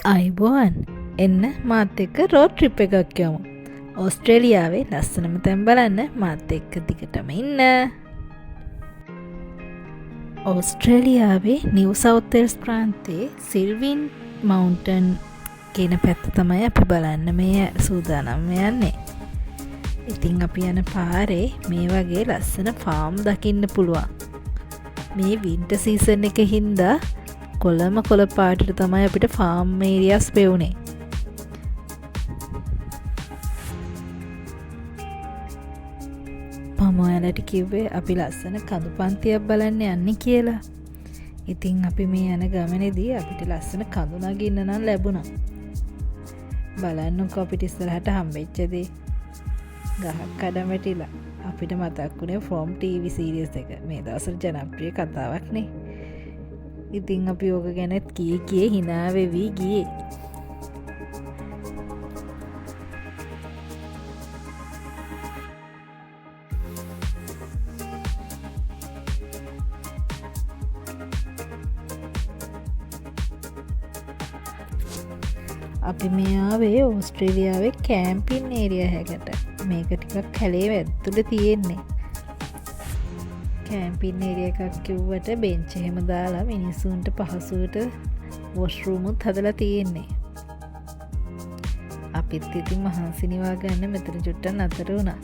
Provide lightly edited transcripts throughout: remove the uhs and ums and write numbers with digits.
අයිබෝන් එන්න මාත් එක්ක රෝඩ් ට්‍රිප් එකක් යමු. ඕස්ට්‍රේලියාවේ ලස්සනම තැන් බලන්න මාත් එක්ක දිගටම ඉන්න. ඕස්ට්‍රේලියාවේ නිව් සවුත් වෙල්ස් ප්‍රාන්තයේ සිල්වින් මවුන්ටන් කියන පැත්ත තමයි අපි බලන්න මේ සූදානම් යන්නේ. ඉතින් අපි යන පාරේ මේ වගේ ලස්සන ෆාම් දකින්න පුළුවන්. මේ වින්ටර් සීසන් එක හින්දා කොළම කොළ පාටට තමයි අපිට ෆාම් ඒරියාස් පෙවුනේ. මම ඔයාලට කිව්වේ අපි ලස්සන කඳු පන්තියක් බලන්න යන්නේ කියලා. ඉතින් අපි මේ යන ගමනේදී අපිට ලස්සන කඳු නගින්න නම් ලැබුණා. බලන්නකෝ අපිට ඉස්සරහට හම්බෙච්ච දේ. ගහක් කඩම වැටිලා අපිට මතක් වුණේ ෆ්‍රොම් ටීවී සීරීස් එක. මේ දවස්වල ජනප්‍රිය කතාවක් නේ. ඉතින් අපි ඕක ගැනත් කිය හිනා වෙවි ගියේ. අපි මේ ආවේ ඕස්ට්‍රේලියාවේ කැම්පින් ඒරියා හැකට. මේක ටිකක් කැලේ ඇතුළේ තියෙන්නේ. කැම්පින් ඒරියා එකක් කිව්වට බෙන්ච් එහෙම දාලා මිනිස්සුන්ට පහසුවට වොෂ්රූමුත් හදලා තියෙන්නේ. අපිත් ඉතින් මහන්සි නිවා ගන්න මෙතන චුට්ටක් නතර වුණා.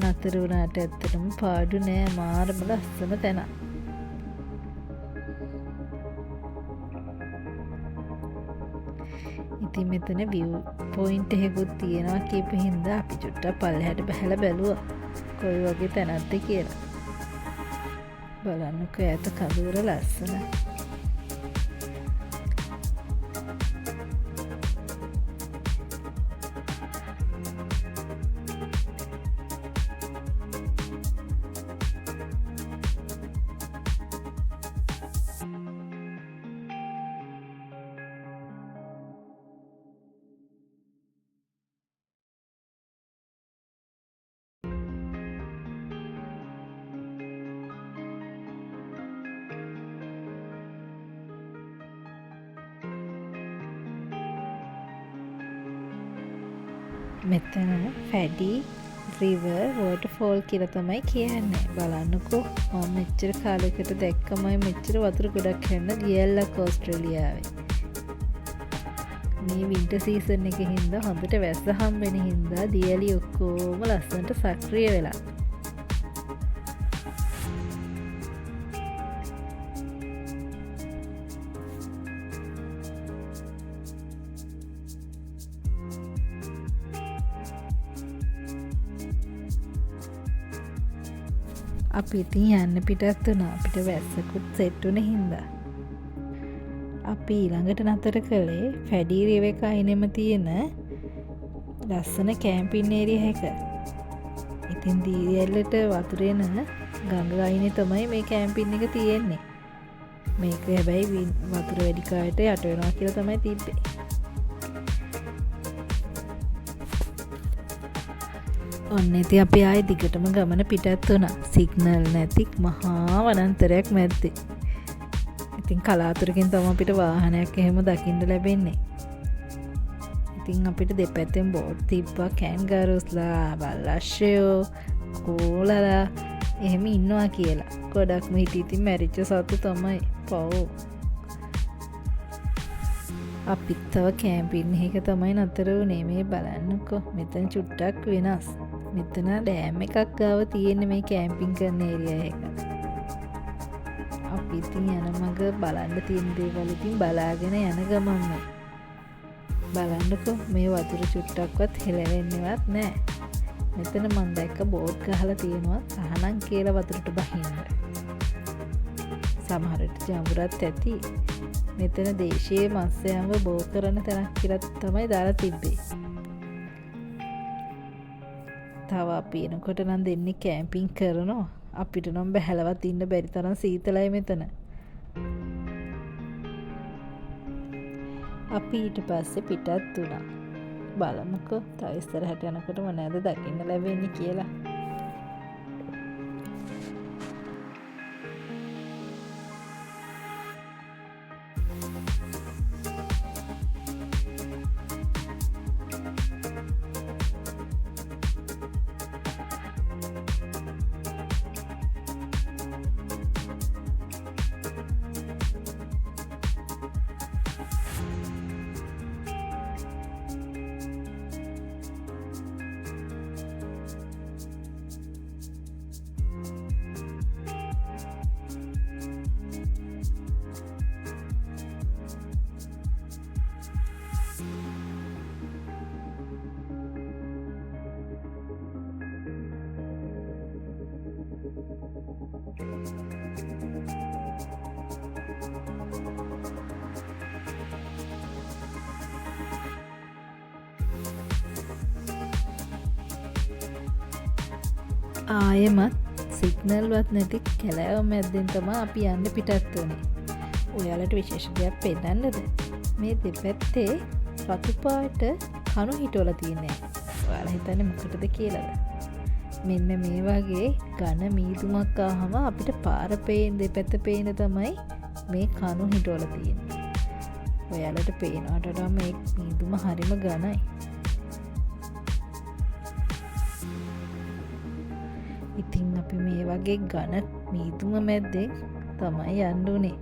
නතර වුණාට ඇත්තටම පාඩු නෑ, මාරම ලස්සන තැන. ඉතින් මෙතන view point එකකුත් තියෙනවා කියපු හින්දා අපි චුට්ටක් පල්ලෙහාට බහලා බැලුවා කොයි වගේ තැනක්ද කියලා. බලන්නකෝ ඈත කඳුර ලස්සන. මෙතන ෆැඩි රිවර් වෝටර්ෆෝල් කියලා තමයි කියන්නේ. බලන්නකෝ මම මෙච්චර කාලයකට දැක්කමයි මෙච්චර වතුර ගොඩක් හැන්න දියැලක් ඕස්ට්‍රේලියාවේ. මේ වින්ටර් සීසන් එක හින්දා හොඳට වැස්ස හම්බෙන හින්දා දියැලි ඔක්කොම ලස්සනට සක්‍රිය වෙලා. අපි ඉතින් යන්න පිටත් වුණා. අපිට වැස්සකුත් සෙට් වුණ හින්දා. අපි ඊළඟට නතර කළේ ෆැඩි රිවර් එක අයිනෙම තියෙන ලස්සන කැම්පින් ඒරියා එක. ඉතින් දියැලට වතුර එන ගඟ අයිනේ තමයි මේ කැම්පින් එක තියෙන්නේ. මේක හැබැයි වතුර වැඩි කාලයට යට වෙනවා කියලා තමයි තිබ්බේ. ඔන්න ඉතින් අපි ආයේ දිගටම ගමන පිටත් වුණා. සිග්නල් නැති මහා වනාන්තරයක් මැද්දේ. ඉතින් කලාතුරකින් තමයි අපිට වාහනයක් එහෙම දකින්න ලැබෙන්නේ. ඉතින් අපිට දෙපැත්තෙන් බෝට් තිබ්බා. කැන්ගරුස්ලා, බල්ලෂයෝ, කෝලලා එහෙම ඉන්නවා කියලා. ගොඩක්ම හිටිය ඉතින් මැරිච්ච සතු තමයි. පව්. අපිත් තව කැම්පින් එක තමයි නතර වුණේ. මේ බලන්නකෝ මෙතන චුට්ටක් වෙනස්. මෙතන ඩෑම් එකක් ගාව තියෙන මේ කැම්පින් කරන ඒරියා එක. අපි ඉතින් යන මග බලන්න තියෙන දේවල් ඉතින් බලාගෙන යන ගමන්ම බලන්නකෝ මේ වතුර චුට්ටක්වත් හෙලවෙන්නේවත් නෑ. මෙතන මම දැක්ක බෝට් ගහලා තියෙනවා සහනන් කියලා වතුරට බහින්න. සමහරට ජඹුරත් ඇති. මෙතන දේශීය මත්ස්‍යයන්ව බෝ කරන තැනක් කියලා තමයි දාලා තිබ්බේ. තව අපි එනකොට නම් දෙන්නේ කැම්පින් කරනවා. අපිට නම් බැහැලවත් ඉන්න බැරි තරම් සීතලයි මෙතන. අපි ඊට පස්සේ පිටත් වුණා. බලමුකෝ තව ඉස්සරහට යනකොට මොනවද දකින්න ලැබෙන්නේ කියලා. ආයෙමත් සිග්නල්වත් නැති කැලෑව මැද්දෙන් තමා අපි යන්න පිටත් වුණේ. ඔයාලට විශේෂ දෙයක් පෙන්නන්නද? මේ දෙපැත්තේ රතු පාට කණු හිටවල තියෙන්නේ. ඔයාලා හිතන්නේ මොකටද කියලාද? මෙන්න මේ වගේ ඝන මීදුමක් ආවම අපිට පාර පේන දෙපැත්ත පේන තමයි මේ කණු හිටවල තියෙන්නේ. ඔයාලට පේනවට වඩා මේ මීදුම හරිම ඝනයි. ඉතින් අපි මේ වගේ ඝන මීදුම මැද්දේ තමයි යන්න උනේ.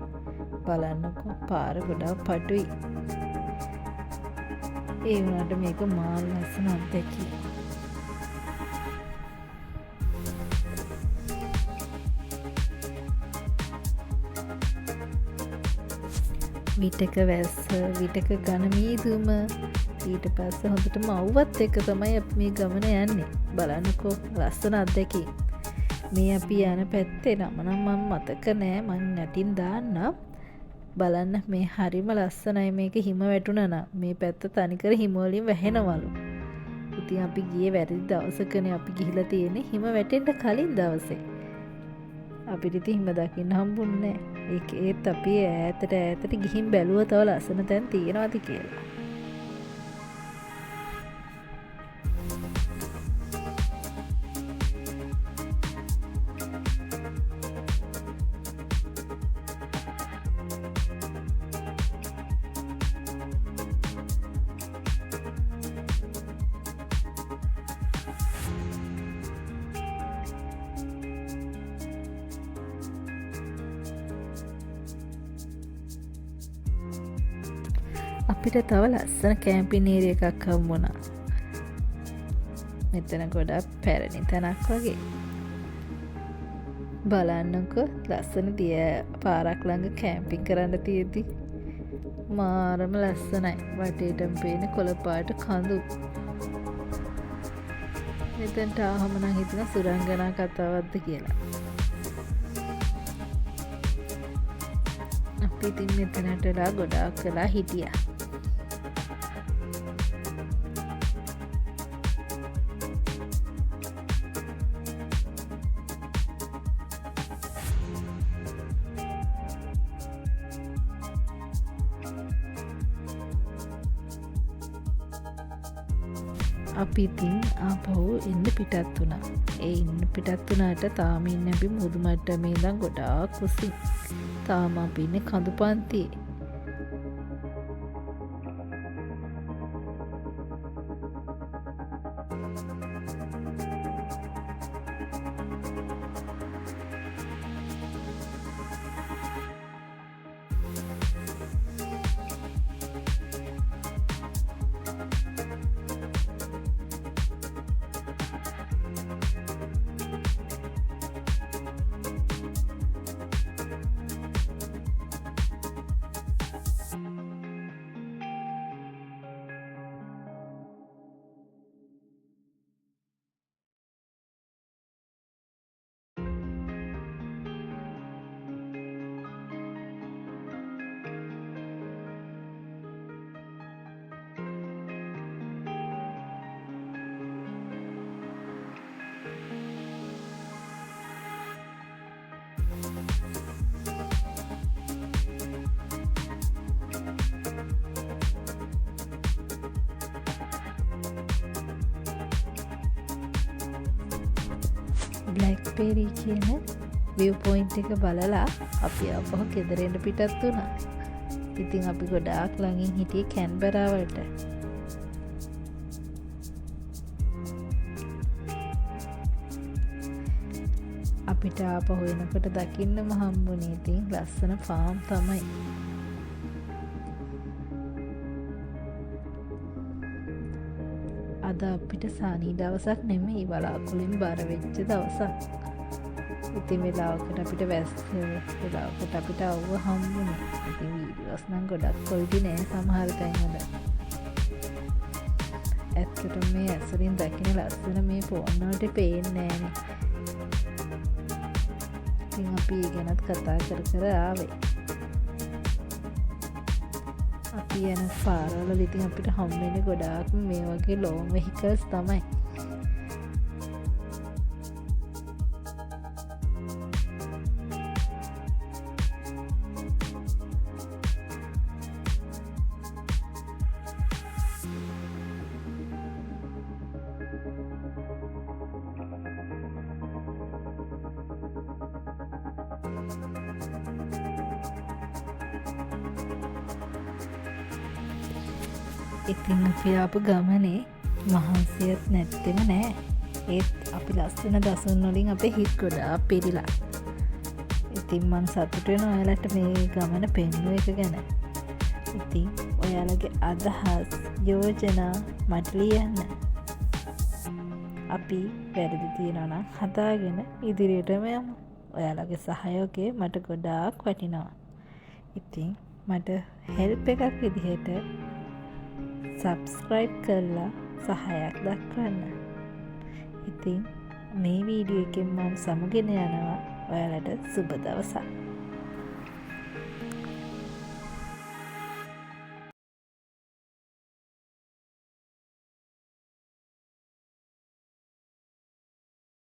බලන්නකෝ පාර ගොඩාක් පටුයි. ඒ වුණාට මේක මා ලස්සන අත්දැකීමක්. විටක වැස්ස, විටක ඝන මීදුම, ඊට පස්සේ හොඳට මව්වත් එක්ක තමයි අපි මේ ගමන යන්නේ. බලන්නකෝ ලස්සන අත්දැකීම්. මේ අපි යන පැත්තේ නම නම් මම මතක නෑ, මං නැටින් දාන්නම්. බලන්න මේ හරිම ලස්සනයි. මේක හිම වැටුණා නම් මේ පැත්ත තනිකර හිම වලින් වැහෙනවලු. ඉතින් අපි ගියේ වැරදි දවසකනේ අපි ගිහිලා තියෙන්නේ, හිම වැටෙන්න කලින් දවසේ. අපිට ඉතින් හිම දකින්න හම්බුන්නේ නෑ. ඒත් අපි ඈතට ගිහින් බැලුවා තව ලස්සන තැන් තියෙනවද කියලා. අපිට තව ලස්සන කැම්පින් ඒරියා එකක් හම්බුණා. මෙතන ගොඩක් පැරණි තැනක් වගේ. බලන්නකෝ ලස්සන දිය පාරක් ළඟ කැම්පින් කරන්න තියෙද්දි මාරම ලස්සනයි. වටේටම පේන කොළ පාට කඳු. මෙතනට ආවම නම් හිතන සුරංගනා කතාවක්ද කියලා. අපි ඉතින් මෙතනටලා ගොඩාක් වෙලා හිටියා. අපි ඉතින් ආපහු එන්න පිටත් වුණා. ඒ ඉන්න පිටත් වුණාට තාම ඉන්නේ අපි මුහුදු මට්ටමේ ඉඳන් ගොඩාක් උසින්. තාම අපි ඉන්නේ කඳු පන්තියේ. බ්ලැක්බෙරි කියන view point එක බලලා අපි ආපහු ගෙදරට පිටත් වුණා. ඉතින් අපි ගොඩාක් ළඟින් හිටියේ කැන්බරා වලට. අපිට ආපහු එනකොට දකින්නම හම්බුනේ ඉතින් ලස්සන ෆාම් තමයි. අද අපිට සානී දවසක් නෙමෙයි, බලාකුළුෙන් බර වෙච්ච දවසක්. ඉතින් වෙලාවකට අපිට වෙලාවකට අපිට අවුව හම්බුනේ. ඉතින් වීඩියෝස් නම් ගොඩක් කොයිටි නෑ සමහර තැන්වල. ඇත්තටම මේ ඇසුරින් දකින්න ලස්සන මේ ෆෝන් වලට පේන්නේ නෑනේ. ඉතින් අපි ඒ ගැනත් කතා කර ආවේ. අපි යන පාරවල ඉතින් අපිට හම්බෙන්නේ ගොඩාක් මේ වගේ ලෝන් වෙහිකල්ස් තමයි. ඉතින් අපි ආපු ගමනේ මහන්සියත් නැත්තෙම නෑ. ඒත් අපි ලස්සන දසුන් වලින් අපේ හිත් ගොඩාක් පිරිලා. ඉතින් මං සතුටු වෙනවා ඔයාලට මේ ගමන පෙන්වුව එක ගැන. ඉතින් ඔයාලගේ අදහස් යෝජනා මට ලියන්න. අපි වැරදි තියෙනවා නම් හදාගෙන ඉදිරියටම යමු. ඔයාලගේ සහයෝගය මට ගොඩාක් වටිනවා. ඉතින් මට හෙල්ප් එකක් විදිහට සබ්ස්ක්‍රයිබ් කරලා සහයක් දක්වන්න. ඉතින් මේ වීඩියෝ එකෙන් මම සමුගෙන යනවා. ඔයාලට සුබ දවසක්.